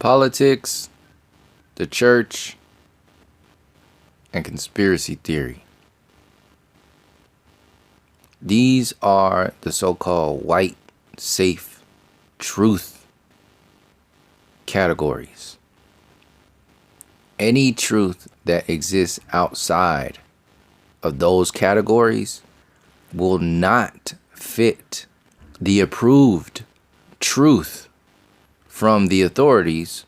Politics, the church, and conspiracy theory. These are the so-called white, safe, truth categories. Any truth that exists outside of those categories will not fit the approved truth from the authorities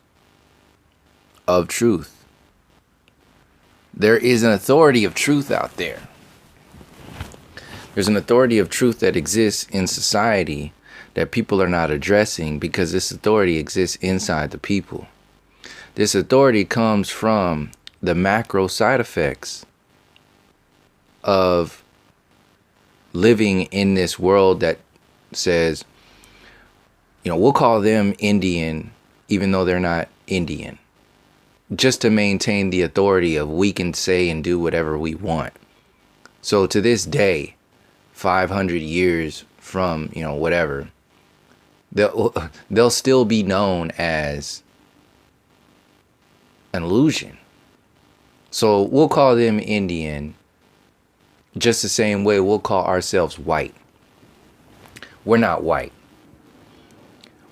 of truth. There is an authority of truth out there. There's an authority of truth that exists in society that people are not addressing because this authority exists inside the people. This authority comes from the macro side effects of living in this world that says, we'll call them Indian even though they're not Indian, just to maintain the authority of we can say and do whatever we want. So to this day, 500 years from, whatever, they'll still be known as an illusion. So we'll call them Indian just the same way we'll call ourselves white. We're not white.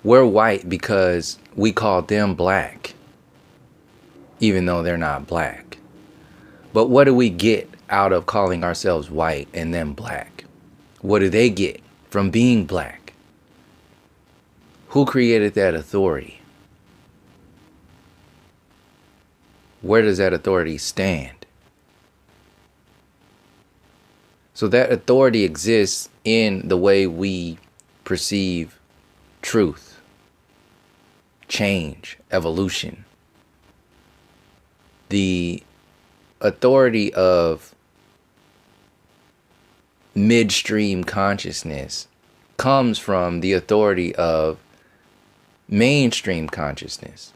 We're white because we call them black, even though they're not black. But what do we get out of calling ourselves white and them black? What do they get from being black? Who created that authority? Where does that authority stand? So that authority exists in the way we perceive truth, change, evolution. The authority of midstream consciousness comes from the authority of mainstream consciousness.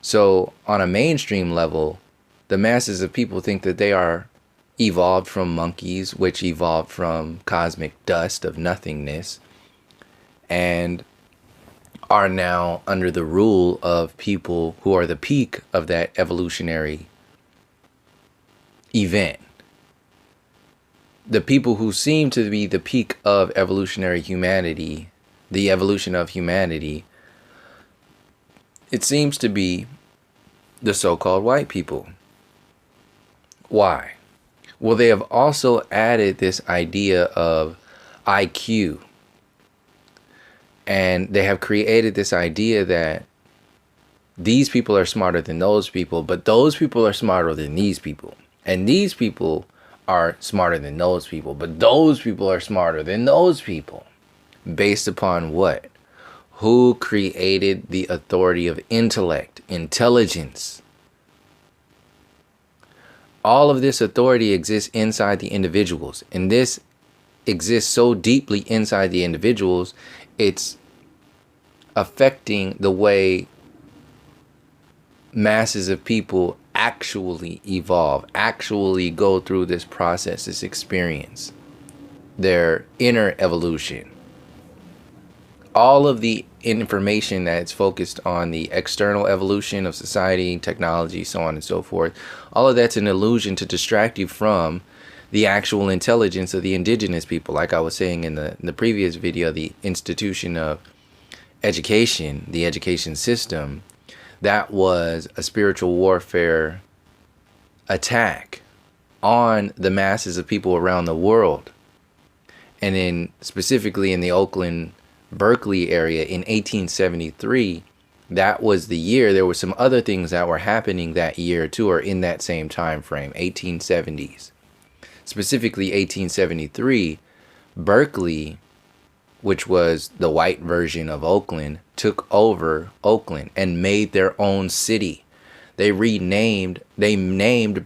So on a mainstream level, the masses of people think that they are evolved from monkeys, which evolved from cosmic dust of nothingness, and are now under the rule of people who are the peak of that evolutionary event. The people who seem to be the peak of evolutionary humanity, the evolution of humanity, it seems to be the so-called white people. Why? Well, they have also added this idea of IQ. And they have created this idea that these people are smarter than those people, but those people are smarter than these people. And these people are smarter than those people, but those people are smarter than those people. Based upon what? Who created the authority of intellect, intelligence? All of this authority exists inside the individuals, and this exists so deeply inside the individuals, it's affecting the way masses of people actually evolve, actually go through this process, this experience, their inner evolution. All of the information that's focused on the external evolution of society, technology, so on and so forth, all of that's an illusion to distract you from the actual intelligence of the indigenous people. Like I was saying in the previous video, the institution of education, the education system, that was a spiritual warfare attack on the masses of people around the world. And then specifically in the Oakland, Berkeley area in 1873, that was the year. There were some other things that were happening that year too, or in that same time frame, 1870s. Specifically 1873, Berkeley, which was the white version of Oakland, took over Oakland and made their own city. They named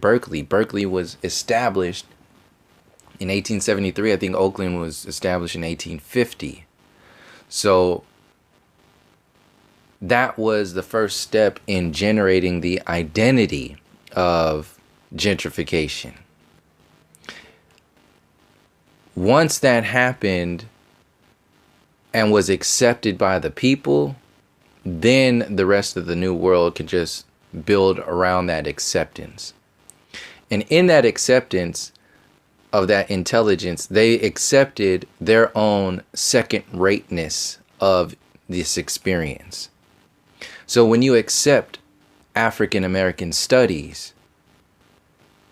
Berkeley. Berkeley was established in 1873. I think Oakland was established in 1850. So that was the first step in generating the identity of gentrification. Once that happened and was accepted by the people, then the rest of the new world can just build around that acceptance. And in that acceptance of that intelligence, they accepted their own second-rateness of this experience. So when you accept African American studies,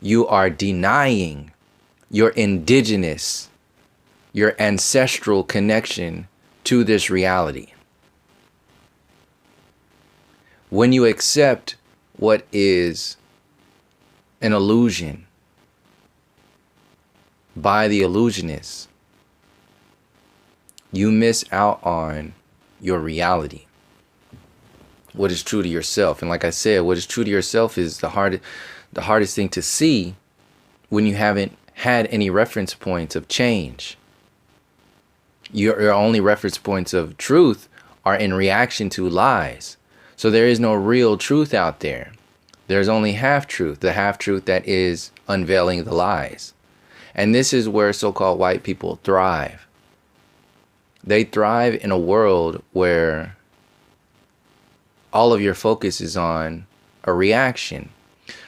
you are denying your indigenous, your ancestral connection to this reality. When you accept what is an illusion by the illusionist, you miss out on your reality. What is true to yourself. And like I said, what is true to yourself is the hardest thing to see when you haven't had any reference points of change. Your only reference points of truth are in reaction to lies. So there is no real truth out there. There's only half-truth, the half-truth that is unveiling the lies. And this is where so-called white people thrive. They thrive in a world where all of your focus is on a reaction.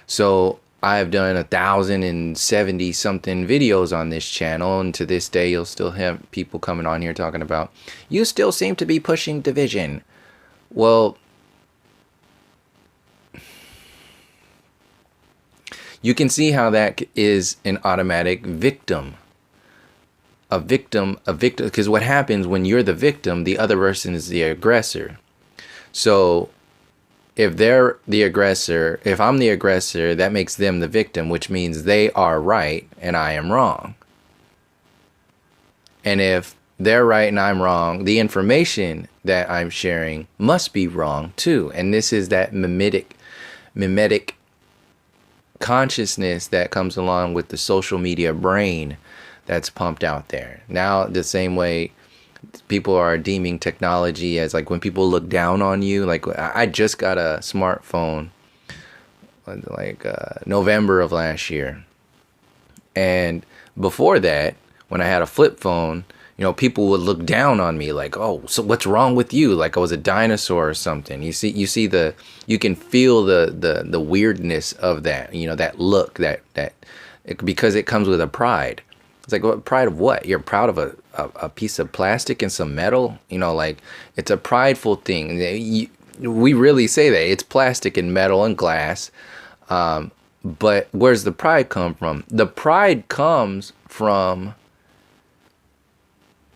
So I've done 1,070 something videos on this channel, and to this day you'll still have people coming on here talking about, you still seem to be pushing division. Well, you can see how that is an automatic victim. A victim, because what happens when you're the victim, the other person is the aggressor. So if they're the aggressor, if I'm the aggressor, that makes them the victim, which means they are right and I am wrong. And if they're right and I'm wrong, the information that I'm sharing must be wrong too. And this is that mimetic consciousness that comes along with the social media brain that's pumped out there. Now, the same way people are deeming technology as, like, when people look down on you, like I just got a smartphone like November of last year. And before that, when I had a flip phone, you know, people would look down on me like, oh, so what's wrong with you? Like I was a dinosaur or something. You can feel the weirdness of that, you know, that look because it comes with a pride. It's like, what pride of what? You're proud of a piece of plastic and some metal? You know, like, it's a prideful thing. We really say that. It's plastic and metal and glass. But where's the pride come from? The pride comes from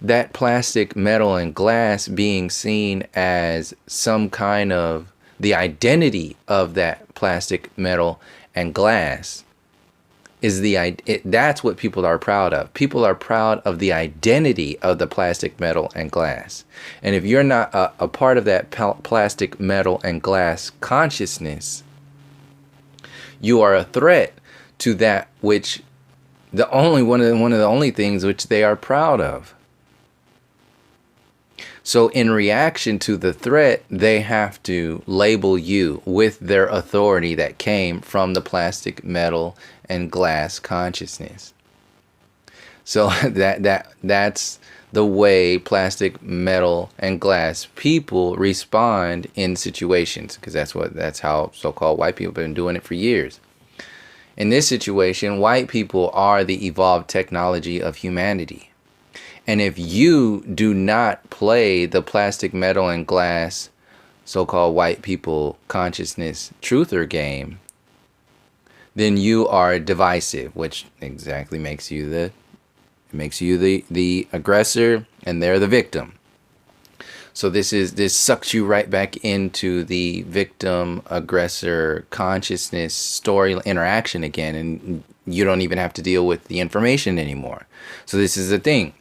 that plastic, metal, and glass being seen as some kind of the identity of that plastic, metal, and glass. That's what people are proud of. People are proud of the identity of the plastic, metal, and glass. And if you're not a part of that plastic, metal, and glass consciousness, you are a threat to that which one of the only things which they are proud of. So in reaction to the threat, they have to label you with their authority that came from the plastic, metal, and glass consciousness. So that's the way plastic, metal, and glass people respond in situations, because that's how so-called white people have been doing it for years. In this situation, white people are the evolved technology of humanity. And if you do not play the plastic, metal, and glass so-called white people consciousness truther game, then you are divisive, which exactly makes you the aggressor and they're the victim. So this sucks you right back into the victim aggressor consciousness story interaction again, and you don't even have to deal with the information anymore. So this is the thing.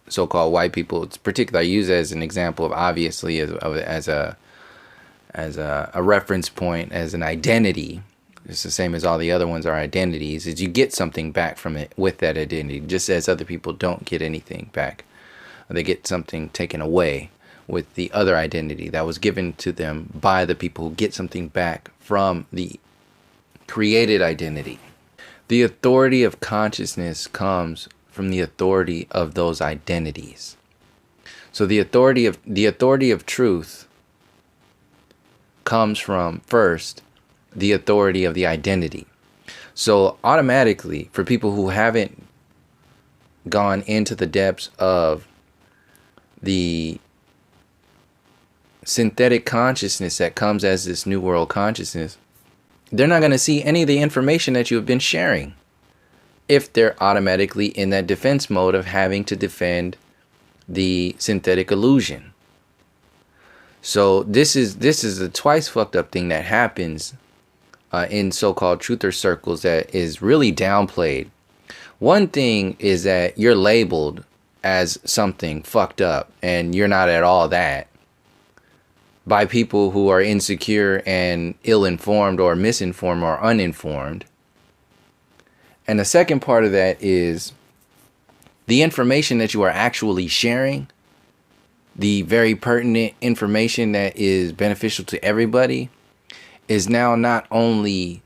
So-called white people, it's particularly, I use it as an example of, obviously, as a reference point, as an identity. It's the same as all the other ones are identities, is you get something back from it with that identity, just as other people don't get anything back. They get something taken away with the other identity that was given to them by the people who get something back from the created identity. The authority of consciousness comes from the authority of those identities. So the authority of truth comes from first the authority of the identity. So automatically, for people who haven't gone into the depths of the synthetic consciousness that comes as this new world consciousness, they're not going to see any of the information that you have been sharing if they're automatically in that defense mode of having to defend the synthetic illusion. So this is a twice fucked up thing that happens in so-called truther circles that is really downplayed. One thing is that you're labeled as something fucked up, and you're not at all that, by people who are insecure and ill-informed or misinformed or uninformed. And the second part of that is the information that you are actually sharing, the very pertinent information that is beneficial to everybody, is now not only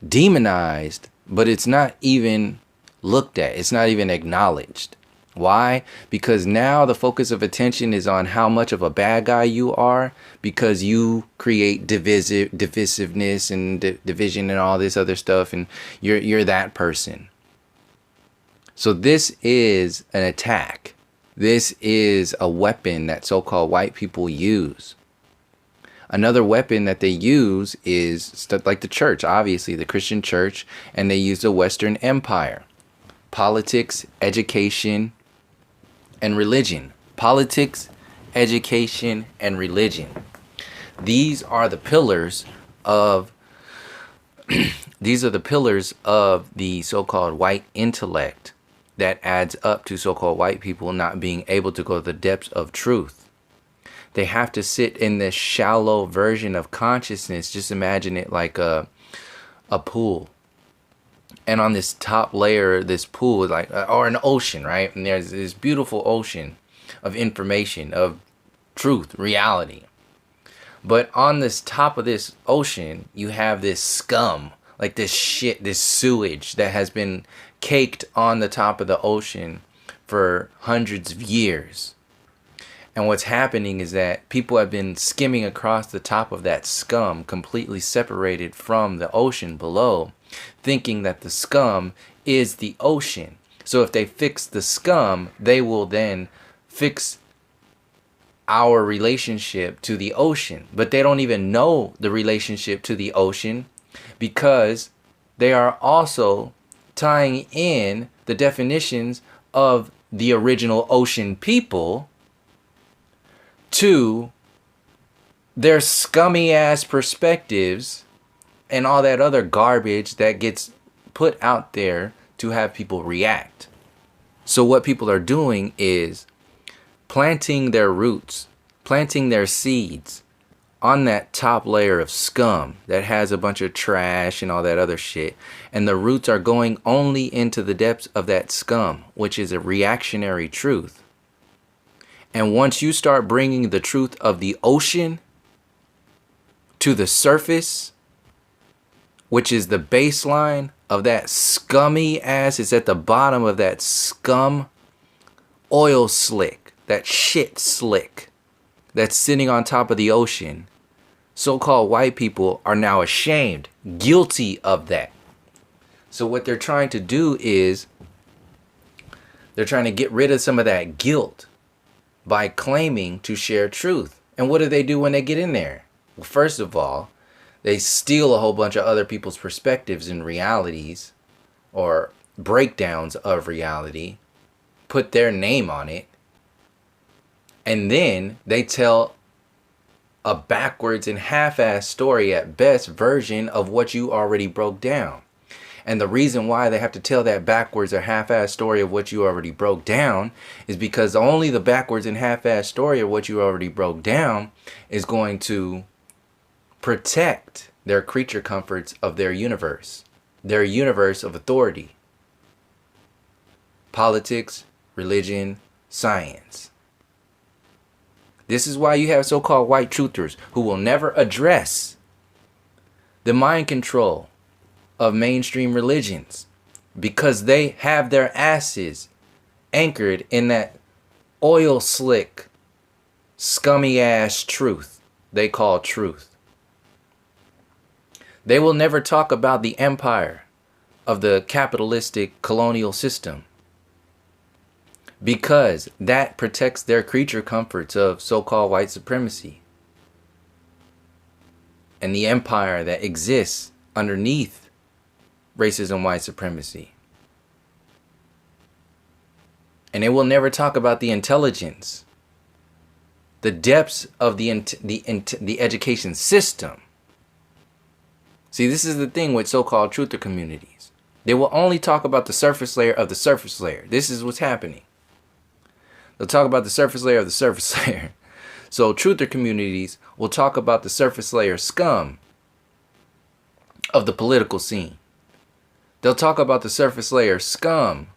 demonized, but it's not even looked at. It's not even acknowledged. Why? Because now the focus of attention is on how much of a bad guy you are, because you create divisiveness and division and all this other stuff, and you're that person. So this is an attack. This is a weapon that so-called white people use. Another weapon that they use is stuff like the church, obviously the Christian church, and they use the Western Empire. Politics, education, and religion. Politics, education, and religion. These are the pillars of the so-called white intellect that adds up to so-called white people not being able to go to the depths of truth. They have to sit in this shallow version of consciousness. Just imagine it like a pool. And on this top layer, this pool is like, or an ocean, right? And there's this beautiful ocean of information, of truth, reality. But on this top of this ocean, you have this scum, like this shit, this sewage that has been caked on the top of the ocean for hundreds of years. And what's happening is that people have been skimming across the top of that scum, completely separated from the ocean below, thinking that the scum is the ocean. So if they fix the scum, they will then fix our relationship to the ocean. But they don't even know the relationship to the ocean, because they are also tying in the definitions of the original ocean people to their scummy ass perspectives and all that other garbage that gets put out there to have people react. So what people are doing is planting their roots, planting their seeds on that top layer of scum that has a bunch of trash and all that other shit. And the roots are going only into the depths of that scum, which is a reactionary truth. And once you start bringing the truth of the ocean to the surface, which is the baseline of that scummy ass, it's at the bottom of that scum oil slick, that shit slick that's sitting on top of the ocean. So-called white people are now ashamed, guilty of that. So what they're trying to do is they're trying to get rid of some of that guilt by claiming to share truth. And what do they do when they get in there? Well, first of all, they steal a whole bunch of other people's perspectives and realities, or breakdowns of reality, put their name on it, and then they tell a backwards and half-assed story at best version of what you already broke down. And the reason why they have to tell that backwards or half-assed story of what you already broke down is because only the backwards and half-assed story of what you already broke down is going to protect their creature comforts of their universe of authority. Politics, religion, science. This is why you have so-called white truthers who will never address the mind control of mainstream religions, because they have their asses anchored in that oil slick, scummy ass truth they call truth. They will never talk about the empire of the capitalistic colonial system, because that protects their creature comforts of so-called white supremacy and the empire that exists underneath racism, white supremacy. And they will never talk about the intelligence, the depths of the education system. See, this is the thing with so-called truther communities. They will only talk about the surface layer of the surface layer. This is what's happening. They'll talk about the surface layer of the surface layer. So truther communities will talk about the surface layer scum of the political scene. They'll talk about the surface layer scum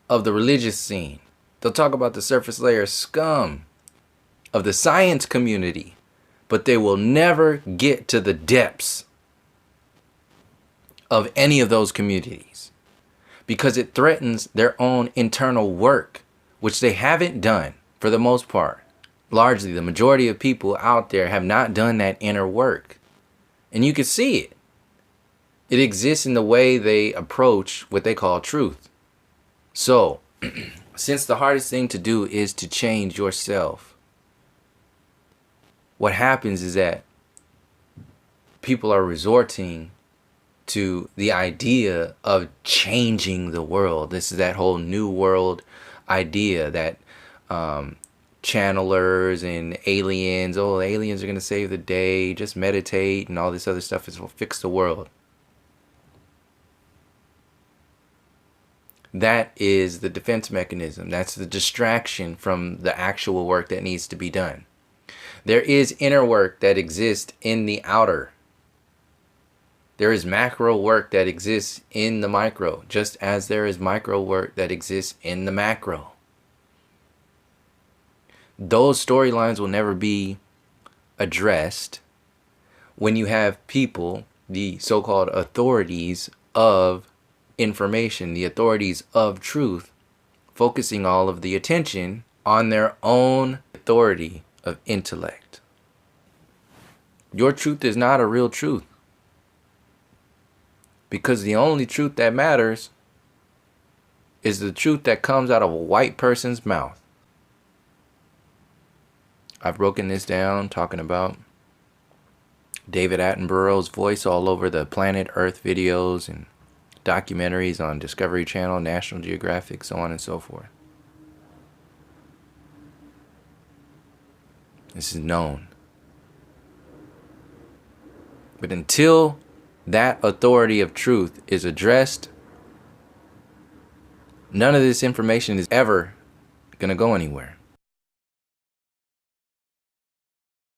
of the religious scene. They'll talk about the surface layer scum of the science community, but they will never get to the depths of any of those communities, because it threatens their own internal work, which they haven't done for the most part. Largely, the majority of people out there have not done that inner work. And you can see it. It exists in the way they approach what they call truth. So, since the hardest thing to do is to change yourself, what happens is that people are resorting to the idea of changing the world. This is that whole new world idea that channelers and aliens, oh, aliens are going to save the day, just meditate, and all this other stuff will fix the world. That is the defense mechanism. That's the distraction from the actual work that needs to be done. There is inner work that exists in the outer. There is macro work that exists in the micro, just as there is micro work that exists in the macro. Those storylines will never be addressed when you have people, the so-called authorities of information, the authorities of truth, focusing all of the attention on their own authority of intellect. Your truth is not a real truth, because the only truth that matters is the truth that comes out of a white person's mouth. I've broken this down, talking about David Attenborough's voice all over the Planet Earth videos and documentaries on Discovery Channel, National Geographic, so on and so forth. This is known. But until that authority of truth is addressed, none of this information is ever going to go anywhere.